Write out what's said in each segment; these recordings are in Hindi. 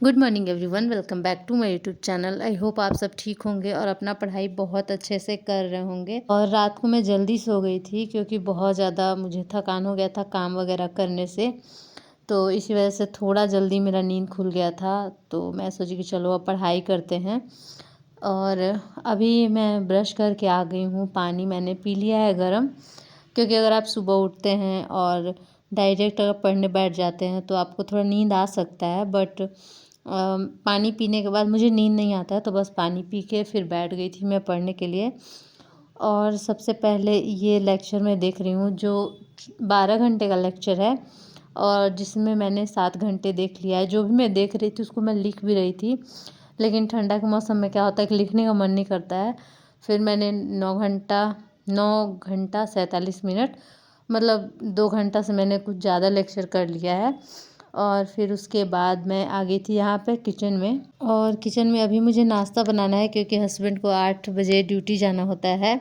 Good morning everyone, welcome back to my YouTube channel. I hope आप सब ठीक होंगे और अपना पढ़ाई बहुत अच्छे से कर रहे होंगे। और रात को मैं जल्दी सो गई थी क्योंकि बहुत ज़्यादा मुझे थकान हो गया था काम वगैरह करने से। तो इसी वजह से थोड़ा जल्दी मेरा नींद खुल गया था। तो मैं सोची कि चलो अब पढ़ाई करते हैं। और अभी मैं ब्रश करके आ गई हूँ। पानी मैंने पी लिया है गर्म, क्योंकि अगर आप सुबह उठते हैं और डायरेक्ट अगर पढ़ने बैठ जाते हैं तो आपको थोड़ा नींद आ सकता है। बट पानी पीने के बाद मुझे नींद नहीं आता है, तो बस पानी पी के फिर बैठ गई थी मैं पढ़ने के लिए। और सबसे पहले ये लेक्चर मैं देख रही हूँ जो 12 घंटे का लेक्चर है, और जिसमें मैंने 7 घंटे देख लिया है। जो भी मैं देख रही थी उसको मैं लिख भी रही थी, लेकिन ठंडा के मौसम में क्या होता है कि लिखने का मन नहीं करता है। फिर मैंने 9 घंटा 47 मिनट, मतलब 2 घंटा से मैंने कुछ ज़्यादा लेक्चर कर लिया है। और फिर उसके बाद मैं आ गई थी यहाँ पे किचन में। और किचन में अभी मुझे नाश्ता बनाना है, क्योंकि हस्बैंड को 8 बजे ड्यूटी जाना होता है।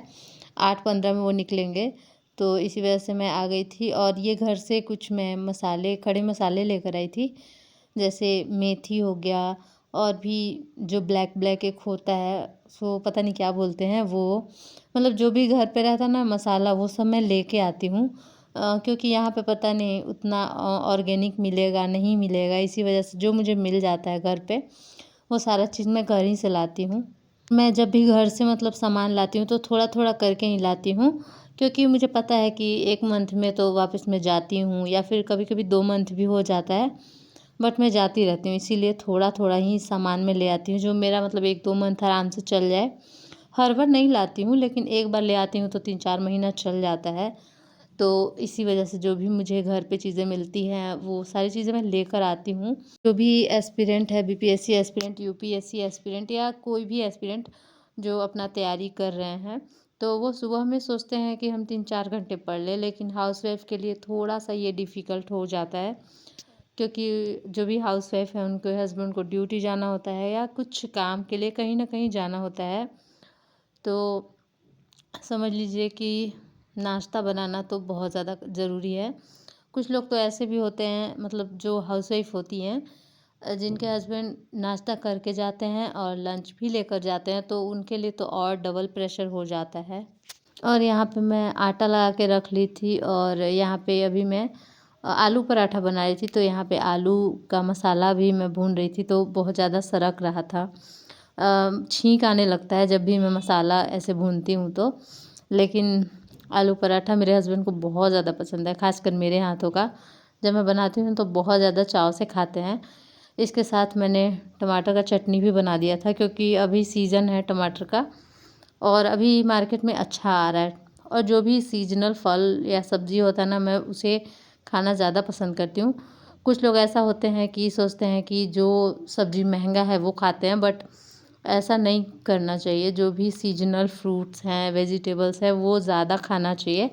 8:15 में वो निकलेंगे, तो इसी वजह से मैं आ गई थी। और ये घर से कुछ मैं मसाले, खड़े मसाले लेकर आई थी, जैसे मेथी हो गया, और भी जो ब्लैक ब्लैक एक होता है, सो पता नहीं क्या बोलते हैं वो, मतलब जो भी घर पे रहता ना मसाला, वो सब मैं लेके आती हूँ। क्योंकि यहाँ पे पता नहीं उतना ऑर्गेनिक मिलेगा नहीं मिलेगा, इसी वजह से जो मुझे मिल जाता है घर पे वो सारा चीज़ मैं घर ही से लाती हूँ। मैं जब भी घर से मतलब सामान लाती हूँ तो थोड़ा थोड़ा करके ही लाती हूँ, क्योंकि मुझे पता है कि 1 मंथ में तो वापस मैं जाती हूँ, या फिर कभी कभी 2 मंथ भी हो जाता है। बट मैं जाती रहती हूँ, इसीलिए थोड़ा थोड़ा ही सामान में ले आती हूँ, जो मेरा मतलब 1-2 मंथ आराम से चल जाए। हर बार नहीं लाती हूँ, लेकिन एक बार ले आती हूँ तो 3-4 महीना चल जाता है। तो इसी वजह से जो भी मुझे घर पे चीज़ें मिलती हैं वो सारी चीज़ें मैं लेकर आती हूँ। जो भी एस्पिरेंट है, बीपीएससी एस्पिरेंट, यूपीएससी एस्पिरेंट, या कोई भी एस्पिरेंट जो अपना तैयारी कर रहे हैं, तो वो सुबह में सोचते हैं कि हम 3-4 घंटे पढ़ लें, लेकिन हाउसवाइफ के लिए थोड़ा सा ये डिफ़िकल्ट हो जाता है। क्योंकि जो भी हाउसवाइफ है उनके हस्बैंड को ड्यूटी जाना होता है, या कुछ काम के लिए कहीं ना कहीं जाना होता है। तो समझ लीजिए कि नाश्ता बनाना तो बहुत ज़्यादा ज़रूरी है। कुछ लोग तो ऐसे भी होते हैं, मतलब जो हाउसवाइफ होती हैं, जिनके हस्बैंड नाश्ता करके जाते हैं और लंच भी लेकर जाते हैं, तो उनके लिए तो और डबल प्रेशर हो जाता है। और यहाँ पे मैं आटा लगा के रख ली थी, और यहाँ पे अभी मैं आलू पराठा बना रही थी। तो यहाँ पे आलू का मसाला भी मैं भून रही थी, तो बहुत ज़्यादा सरक रहा था। छींक आने लगता है जब भी मैं मसाला ऐसे भूनती हूँ तो। लेकिन आलू पराठा मेरे हस्बैंड को बहुत ज़्यादा पसंद है, खासकर मेरे हाथों का। जब मैं बनाती हूँ तो बहुत ज़्यादा चाव से खाते हैं। इसके साथ मैंने टमाटर का चटनी भी बना दिया था, क्योंकि अभी सीज़न है टमाटर का, और अभी मार्केट में अच्छा आ रहा है। और जो भी सीजनल फल या सब्ज़ी होता है ना, मैं उसे खाना ज़्यादा पसंद करती हूँ। कुछ लोग ऐसा होते हैं कि सोचते हैं कि जो सब्ज़ी महंगा है वो खाते हैं, बट ऐसा नहीं करना चाहिए। जो भी सीजनल फ्रूट्स हैं, वेजिटेबल्स हैं, वो ज़्यादा खाना चाहिए।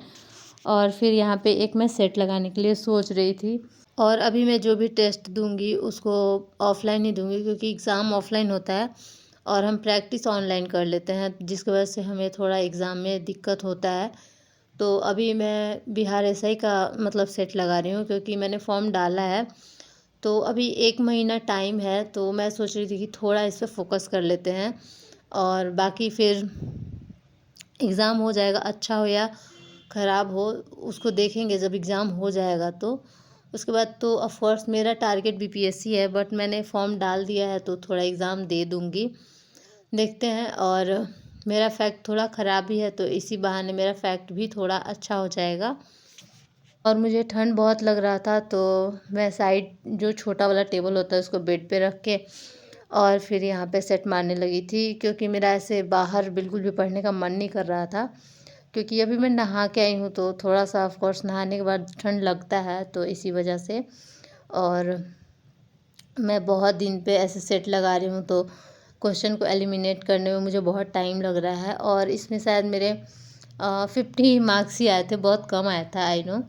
और फिर यहाँ पे एक मैं सेट लगाने के लिए सोच रही थी। और अभी मैं जो भी टेस्ट दूंगी उसको ऑफ़लाइन ही दूंगी, क्योंकि एग्ज़ाम ऑफ़लाइन होता है और हम प्रैक्टिस ऑनलाइन कर लेते हैं, जिसकी वजह से हमें थोड़ा एग्ज़ाम में दिक्कत होता है। तो अभी मैं बिहार एसआई का मतलब सेट लगा रही हूँ, क्योंकि मैंने फॉर्म डाला है। तो अभी 1 महीना टाइम है, तो मैं सोच रही थी कि थोड़ा इस पे फ़ोकस कर लेते हैं, और बाकी फिर एग्ज़ाम हो जाएगा, अच्छा हो या ख़राब हो उसको देखेंगे जब एग्ज़ाम हो जाएगा तो। उसके बाद तो ऑफ़ कोर्स मेरा टारगेट बीपीएससी है, बट मैंने फॉर्म डाल दिया है तो थोड़ा एग्ज़ाम दे दूँगी, देखते हैं। और मेरा फैक्ट थोड़ा ख़राब भी है, तो इसी बहाने मेरा फैक्ट भी थोड़ा अच्छा हो जाएगा। और मुझे ठंड बहुत लग रहा था, तो मैं साइड जो छोटा वाला टेबल होता है उसको बेड पे रख के और फिर यहाँ पे सेट मारने लगी थी, क्योंकि मेरा ऐसे बाहर बिल्कुल भी पढ़ने का मन नहीं कर रहा था। क्योंकि अभी मैं नहा के आई हूँ, तो थोड़ा सा ऑफ कोर्स नहाने के बाद ठंड लगता है, तो इसी वजह से। और मैं बहुत दिन पे ऐसे सेट लगा रही हूँ, तो क्वेश्चन को एलिमिनेट करने में मुझे बहुत टाइम लग रहा है। और इसमें शायद मेरे 50 मार्क्स ही आए थे, बहुत कम आया था, आई नो।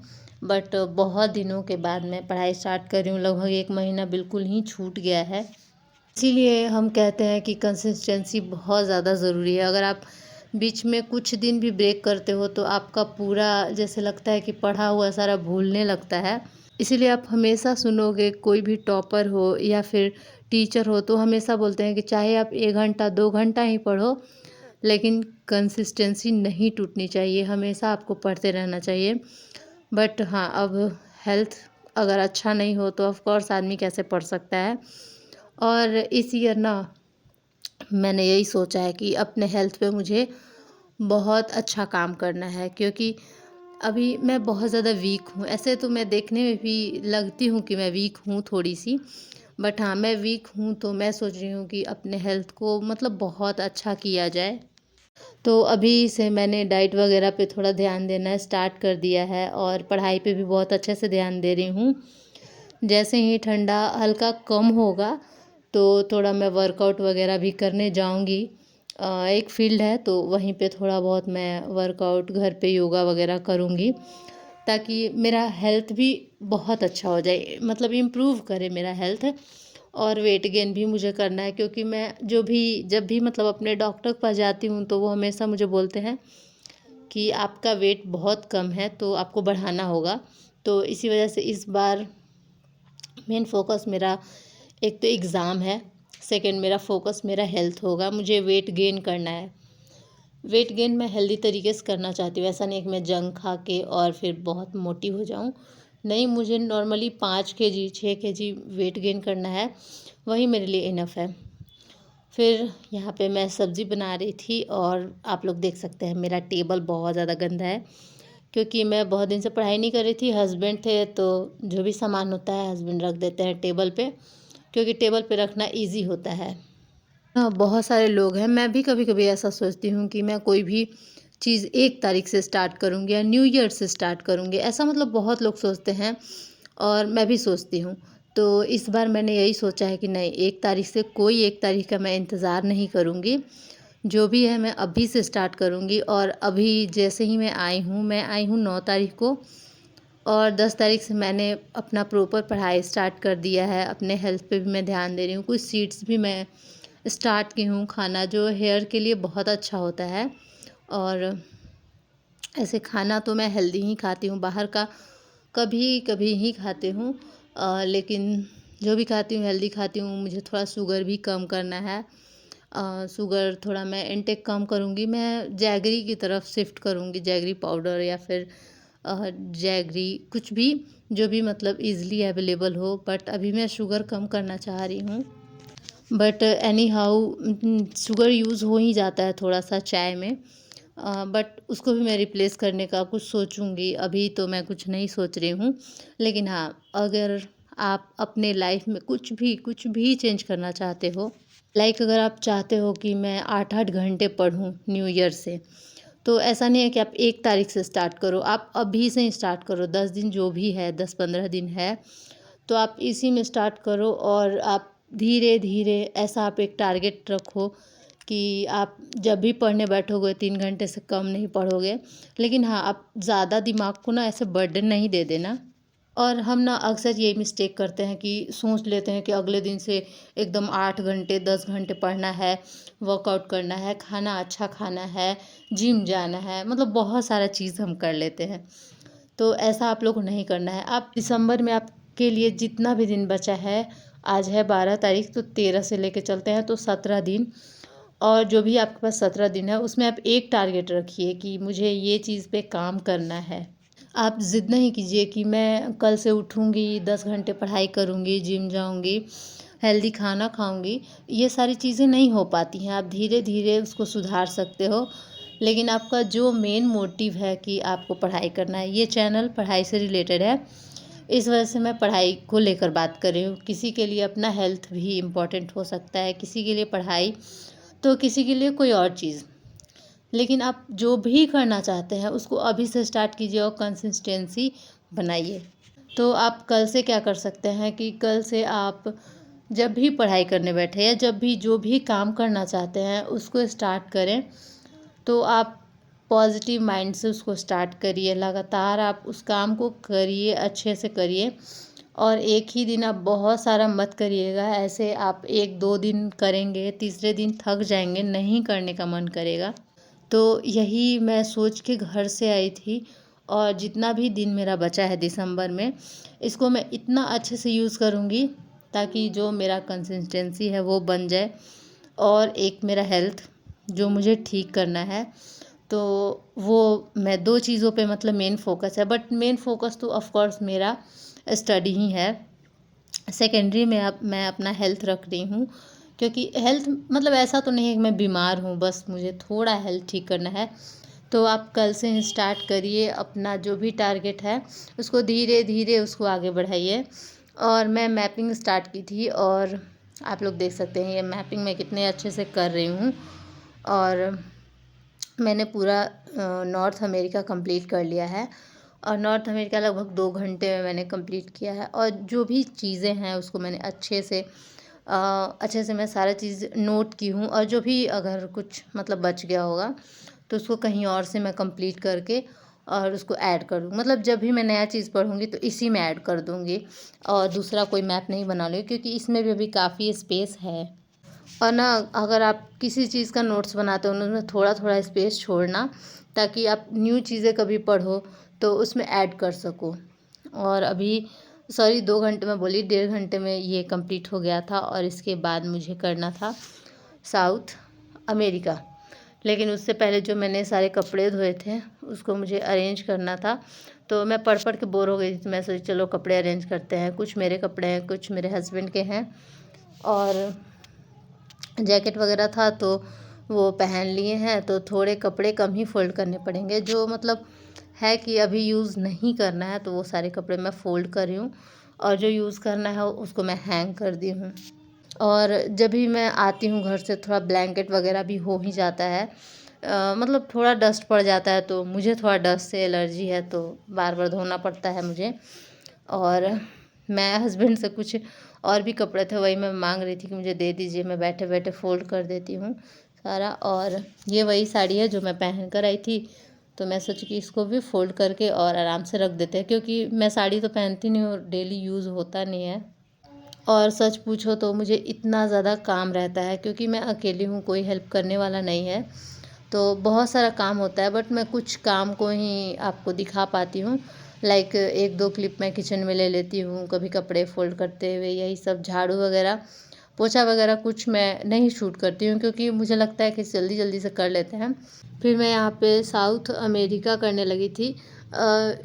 बट बहुत दिनों के बाद मैं पढ़ाई स्टार्ट कर रही हूँ, लगभग 1 महीना बिल्कुल ही छूट गया है। इसीलिए हम कहते हैं कि कंसिस्टेंसी बहुत ज़्यादा ज़रूरी है। अगर आप बीच में कुछ दिन भी ब्रेक करते हो तो आपका पूरा जैसे लगता है कि पढ़ा हुआ सारा भूलने लगता है। इसीलिए आप हमेशा सुनोगे, कोई भी टॉपर हो या फिर टीचर हो तो हमेशा बोलते हैं कि चाहे आप 1 घंटा 2 घंटा ही पढ़ो, लेकिन कंसिस्टेंसी नहीं टूटनी चाहिए, हमेशा आपको पढ़ते रहना चाहिए। बट हाँ, अब हेल्थ अगर अच्छा नहीं हो तो ऑफ़ कोर्स आदमी कैसे पढ़ सकता है। और इस ईयर ना मैंने यही सोचा है कि अपने हेल्थ पे मुझे बहुत अच्छा काम करना है, क्योंकि अभी मैं बहुत ज़्यादा वीक हूँ। ऐसे तो मैं देखने में भी लगती हूँ कि मैं वीक हूँ थोड़ी-सी, बट हाँ, मैं वीक हूँ तो मैं सोच रही हूँ कि अपने हेल्थ को मतलब बहुत अच्छा किया जाए। तो अभी से मैंने डाइट वगैरह पे थोड़ा ध्यान देना स्टार्ट कर दिया है और पढ़ाई पे भी बहुत अच्छे से ध्यान दे रही हूँ। जैसे ही ठंडा हल्का कम होगा तो थोड़ा मैं वर्कआउट वगैरह भी करने जाऊँगी। एक फ़ील्ड है तो वहीं पे थोड़ा बहुत मैं वर्कआउट घर पे योगा वगैरह करूँगी, ताकि मेरा हेल्थ भी बहुत अच्छा हो जाए, मतलब इम्प्रूव करे मेरा हेल्थ। और वेट गेन भी मुझे करना है, क्योंकि मैं जब भी मतलब अपने डॉक्टर के पास जाती हूँ तो वो हमेशा मुझे बोलते हैं कि आपका वेट बहुत कम है तो आपको बढ़ाना होगा। तो इसी वजह से इस बार मेन फ़ोकस मेरा, एक तो एग्ज़ाम है, सेकंड मेरा फ़ोकस मेरा हेल्थ होगा। मुझे वेट गेन करना है। वेट गेन मैं हेल्दी तरीके से करना चाहती हूँ, ऐसा नहीं है कि मैं जंक खा के और फिर बहुत मोटी हो जाऊँ। नहीं, मुझे normally 5 KG 6 KG weight gain करना है, वही मेरे लिए इनफ़ है। फिर यहाँ पे मैं सब्ज़ी बना रही थी और आप लोग देख सकते हैं मेरा टेबल बहुत ज़्यादा गंदा है, क्योंकि मैं बहुत दिन से पढ़ाई नहीं कर रही थी। हस्बैंड थे तो जो भी सामान होता है हस्बैंड रख देते हैं टेबल पे, क्योंकि टेबल पे रखना ईज़ी होता है। हाँ, बहुत सारे लोग हैं, मैं भी कभी-कभी ऐसा सोचती हूँ कि मैं कोई भी चीज़ 1 तारीख से स्टार्ट करूँगी या न्यू ईयर से स्टार्ट करूँगी, ऐसा मतलब बहुत लोग सोचते हैं और मैं भी सोचती हूँ। तो इस बार मैंने यही सोचा है कि नहीं, 1 तारीख से कोई 1 तारीख का मैं इंतज़ार नहीं करूँगी। जो भी है मैं अभी से स्टार्ट करूँगी। और अभी जैसे ही मैं आई हूँ 9 तारीख को, और 10 तारीख से मैंने अपना प्रॉपर पढ़ाई स्टार्ट कर दिया है। अपने हेल्थ पे भी मैं ध्यान दे रही हूँ। कुछ सीड्स भी मैं स्टार्ट की हूँ खाना, जो हेयर के लिए बहुत अच्छा होता है। और ऐसे खाना तो मैं हेल्दी ही खाती हूँ, बाहर का कभी-कभी ही खाती हूँ। लेकिन जो भी खाती हूँ हेल्दी खाती हूँ। मुझे थोड़ा शुगर भी कम करना है। शुगर थोड़ा मैं इनटेक कम करूँगी। मैं जैगरी की तरफ शिफ्ट करूँगी, जैगरी पाउडर या फिर जैगरी, कुछ भी जो भी मतलब ईज़िली अवेलेबल हो। बट अभी मैं शुगर कम करना चाह रही हूँ। But any how sugar use हो ही जाता है थोड़ा-सा चाय में। बट उसको भी मैं रिप्लेस करने का कुछ सोचूँगी, अभी तो मैं कुछ नहीं सोच रही हूँ। लेकिन हाँ, अगर आप अपने लाइफ़ में कुछ भी चेंज करना चाहते हो, लाइक अगर आप चाहते हो कि मैं 8-8 घंटे पढूँ न्यू ईयर से, तो ऐसा नहीं है कि आप 1 तारीख से स्टार्ट करो, आप अभी से ही स्टार्ट करो। 10 दिन जो भी है, 10-15 दिन है, तो आप इसी में स्टार्ट करो। और आप धीरे-धीरे ऐसा आप एक टारगेट रखो कि आप जब भी पढ़ने बैठोगे 3 घंटे से कम नहीं पढ़ोगे। लेकिन हाँ, आप ज़्यादा दिमाग को ना ऐसे बर्डन नहीं दे देना। और हम ना अक्सर ये मिस्टेक करते हैं कि सोच लेते हैं कि अगले दिन से एकदम 8 घंटे 10 घंटे पढ़ना है, वर्कआउट करना है, खाना अच्छा खाना है, जिम जाना है, मतलब बहुत सारा चीज़ हम कर लेते हैं। तो ऐसा आप लोग को नहीं करना है। आप दिसंबर में आपके लिए जितना भी दिन बचा है, आज है 12 तारीख तो 13 से लेके चलते हैं तो 17 दिन। और जो भी आपके पास 17 दिन है उसमें आप एक टारगेट रखिए कि मुझे ये चीज़ पे काम करना है। आप ज़िद नहीं कीजिए कि मैं कल से उठूँगी, 10 घंटे पढ़ाई करूँगी, जिम जाऊँगी, हेल्दी खाना खाऊँगी। ये सारी चीज़ें नहीं हो पाती हैं, आप धीरे-धीरे उसको सुधार सकते हो। लेकिन आपका जो मेन मोटिव है कि आपको पढ़ाई करना है, ये चैनल पढ़ाई से रिलेटेड है। इस वजह से मैं पढ़ाई को लेकर बात कर रही हूँ। किसी के लिए अपना हेल्थ भी इम्पोर्टेंट हो सकता है, किसी के लिए पढ़ाई, तो किसी के लिए कोई और चीज़। लेकिन आप जो भी करना चाहते हैं उसको अभी से स्टार्ट कीजिए और कंसिस्टेंसी बनाइए। तो आप कल से क्या कर सकते हैं कि कल से आप जब भी पढ़ाई करने बैठे या जब भी जो भी काम करना चाहते हैं उसको स्टार्ट करें, तो आप पॉजिटिव माइंड से उसको स्टार्ट करिए। लगातार आप उस काम को करिए, अच्छे से करिए। और एक ही दिन आप बहुत सारा मत करिएगा। ऐसे आप 1-2 दिन करेंगे, तीसरे दिन थक जाएंगे, नहीं करने का मन करेगा। तो यही मैं सोच के घर से आई थी और जितना भी दिन मेरा बचा है दिसंबर में, इसको मैं इतना अच्छे से यूज़ करूँगी ताकि जो मेरा कंसिस्टेंसी है वो बन जाए। और एक मेरा हेल्थ जो मुझे ठीक करना है, तो वो मैं 2 चीज़ों पे मतलब मेन फ़ोकस है, बट मेन फ़ोकस तो ऑफ़ कोर्स मेरा स्टडी ही है। सेकेंडरी में अब मैं अपना हेल्थ रख रही हूँ, क्योंकि हेल्थ मतलब ऐसा तो नहीं है कि मैं बीमार हूँ, बस मुझे थोड़ा हेल्थ ठीक करना है। तो आप कल से ही स्टार्ट करिए, अपना जो भी टारगेट है उसको धीरे धीरे उसको आगे बढ़ाइए। और मैं मैपिंग स्टार्ट की थी, और आप लोग देख सकते हैं ये मैपिंग मैं कितने अच्छे से कर रही हूँ। और मैंने पूरा नॉर्थ अमेरिका कंप्लीट कर लिया है, और नॉर्थ अमेरिका लगभग 2 घंटे में मैंने कंप्लीट किया है। और जो भी चीज़ें हैं उसको मैंने अच्छे से मैं सारा चीज़ नोट की हूँ, और जो भी अगर कुछ मतलब बच गया होगा तो उसको कहीं और से मैं कंप्लीट करके और उसको ऐड कर दूँ। मतलब जब भी मैं नया चीज़ पढ़ूँगी तो इसी में ऐड कर दूँगी, और दूसरा कोई मैप नहीं बना लूँगी, क्योंकि इसमें भी अभी काफ़ी स्पेस है। और ना, अगर आप किसी चीज़ का नोट्स बनाते हो उनमें थोड़ा थोड़ा स्पेस छोड़ना, ताकि आप न्यू चीज़ें कभी पढ़ो तो उसमें ऐड कर सको। और अभी सॉरी 2 घंटे में बोली, 1.5 घंटे में ये कंप्लीट हो गया था, और इसके बाद मुझे करना था साउथ अमेरिका। लेकिन उससे पहले जो मैंने सारे कपड़े धोए थे उसको मुझे अरेंज करना था, तो मैं पढ़ पढ़ के बोर हो गई थी, तो मैं सोची चलो कपड़े अरेंज करते हैं। कुछ मेरे कपड़े हैं, कुछ मेरे हस्बैंड के हैं, और जैकेट वगैरह था तो वो पहन लिए हैं। तो थोड़े कपड़े कम ही फ़ोल्ड करने पड़ेंगे, जो मतलब है कि अभी यूज़ नहीं करना है, तो वो सारे कपड़े मैं फ़ोल्ड कर रही हूँ, और जो यूज़ करना है उसको मैं हैंग कर दी हूँ। और जब भी मैं आती हूँ घर से, थोड़ा ब्लैंकेट वगैरह भी हो ही जाता है, मतलब थोड़ा डस्ट पड़ जाता है, तो मुझे थोड़ा डस्ट से एलर्जी है, तो बार बार धोना पड़ता है मुझे। और मैं हस्बैंड से कुछ और भी कपड़े थे, वही मैं मांग रही थी कि मुझे दे दीजिए, मैं बैठे बैठे फ़ोल्ड कर देती हूँ सारा। और ये वही साड़ी है जो मैं पहन कर आई थी, तो मैं सोची कि इसको भी फ़ोल्ड करके और आराम से रख देते हैं, क्योंकि मैं साड़ी तो पहनती नहीं हूँ, डेली यूज़ होता नहीं है। और सच पूछो तो मुझे इतना ज़्यादा काम रहता है, क्योंकि मैं अकेली हूँ, कोई हेल्प करने वाला नहीं है, तो बहुत सारा काम होता है। बट मैं कुछ काम को ही आपको दिखा पाती हूँ, लाइक 1-2 क्लिप मैं किचन में ले लेती हूँ, कभी कपड़े फ़ोल्ड करते हुए, यही सब, झाड़ू वगैरह, पोछा वगैरह कुछ मैं नहीं शूट करती हूँ, क्योंकि मुझे लगता है कि जल्दी जल्दी से कर लेते हैं। फिर मैं यहाँ पे साउथ अमेरिका करने लगी थी।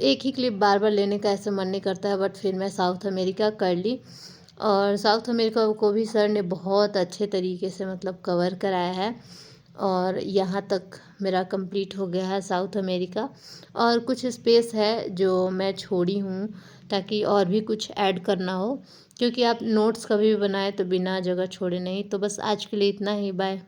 एक ही क्लिप बार बार लेने का ऐसे मन नहीं करता है, बट फिर मैं साउथ अमेरिका कर ली। और साउथ अमेरिका को भी सर ने बहुत अच्छे तरीके से मतलब कवर कराया है, और यहाँ तक मेरा कंप्लीट हो गया है साउथ अमेरिका। और कुछ स्पेस है जो मैं छोड़ी हूँ, ताकि और भी कुछ ऐड करना हो, क्योंकि आप नोट्स कभी भी बनाए तो बिना जगह छोड़े नहीं। तो बस आज के लिए इतना ही, बाय।